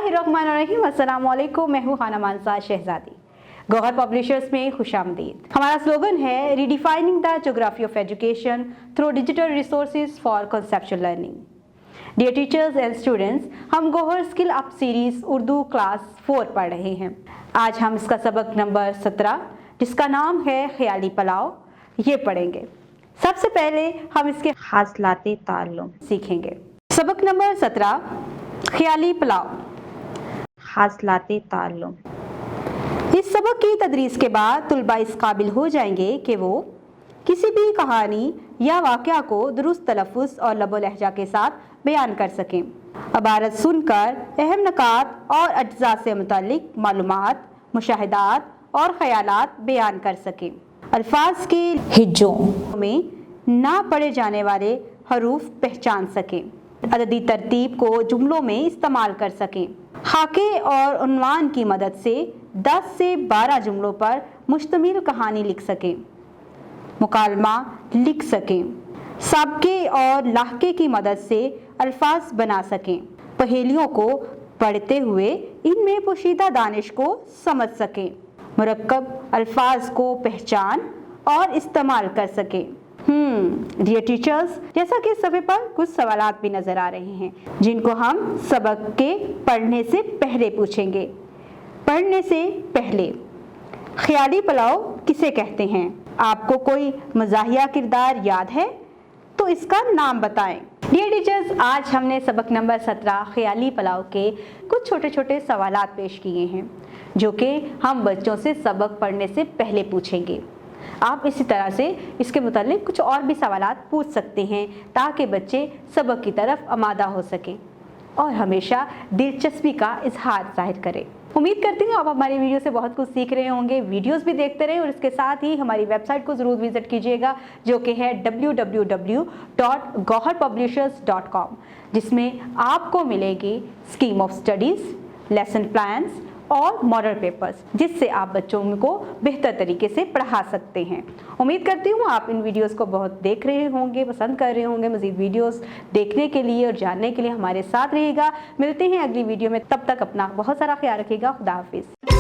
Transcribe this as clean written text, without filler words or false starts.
बिस्मिल्लाहिर्रहमानिर्रहीम। अस्सलाम वालेकुम। मैं हूँ खाना मानसा शहजादी। गौहर पब्लिशर्स में खुशामदीद। हमारा स्लोगन है redefining the geography of education through digital resources for conceptual learning. Dear teachers and students, हम Gauhar skill up series Urdu class 4 पढ़ रहे हैं। आज हम इसका सबक नंबर 17 जिसका नाम है ख्याली पलाव ये पढ़ेंगे। सबसे पहले हम इसके हासिलाते ताल्लुम सीखेंगे। सबक नंबर 17 ख्याली पलाव हासिलाते ताल्लुम। इस सबक की तदरीस के बाद तुलबा इस काबिल हो जाएंगे कि वो किसी भी कहानी या वाक़या को दुरुस्त तलफ़्फ़ुज़ और लबो लहजा के साथ बयान कर सकें। इबारत सुनकर अहम नकात और अज्जा से मुताल्लिक मालूमात, मुशाहिदात और ख़यालात बयान कर सकें। अल्फाज के हिज्जों में ना पढ़े जाने वाले हरूफ पहचान सकें। अददी तरतीब को जुमलों में इस्तेमाल कर सकें। खाके और उन्वान की मदद से 10 से 12 जुमलों पर मुश्तमिल कहानी लिख सकें। मुकालमा लिख सकें। साबके और लाहके की मदद से अल्फाज बना सकें। पहेलियों को पढ़ते हुए इनमें पोशीदा दानिश को समझ सकें। मुरक्कब अल्फाज को पहचान और इस्तेमाल कर सकें। डियर टीचर्स, जैसा कि इस सफ़े पर कुछ सवालात भी नज़र आ रहे हैं जिनको हम सबक के पढ़ने से पहले पूछेंगे। पढ़ने से पहले ख्याली पलाव किसे कहते हैं? आपको कोई मज़ाहिया किरदार याद है तो इसका नाम बताएं। डियर टीचर्स, आज हमने सबक नंबर 17 ख्याली पलाव के कुछ छोटे छोटे सवालात पेश किए हैं जो कि हम बच्चों से सबक पढ़ने से पहले पूछेंगे। आप इसी तरह से इसके मुतालिक कुछ और भी सवालात पूछ सकते हैं ताकि बच्चे सबक की तरफ आमादा हो सकें और हमेशा दिलचस्पी का इजहार जाहिर करें। उम्मीद करती हूँ आप हमारी वीडियो से बहुत कुछ सीख रहे होंगे। वीडियोस भी देखते रहें और इसके साथ ही हमारी वेबसाइट को ज़रूर विजिट कीजिएगा जो कि है www.gauharpublishers.com, जिसमें आपको मिलेगी scheme of studies, lesson plans और मॉडल पेपर्स जिससे आप बच्चों को बेहतर तरीके से पढ़ा सकते हैं। उम्मीद करती हूँ आप इन वीडियोस को बहुत देख रहे होंगे, पसंद कर रहे होंगे। मज़ीद वीडियोस देखने के लिए और जानने के लिए हमारे साथ रहिएगा। मिलते हैं अगली वीडियो में, तब तक अपना बहुत सारा ख्याल रखिएगा। खुदा हाफिज़।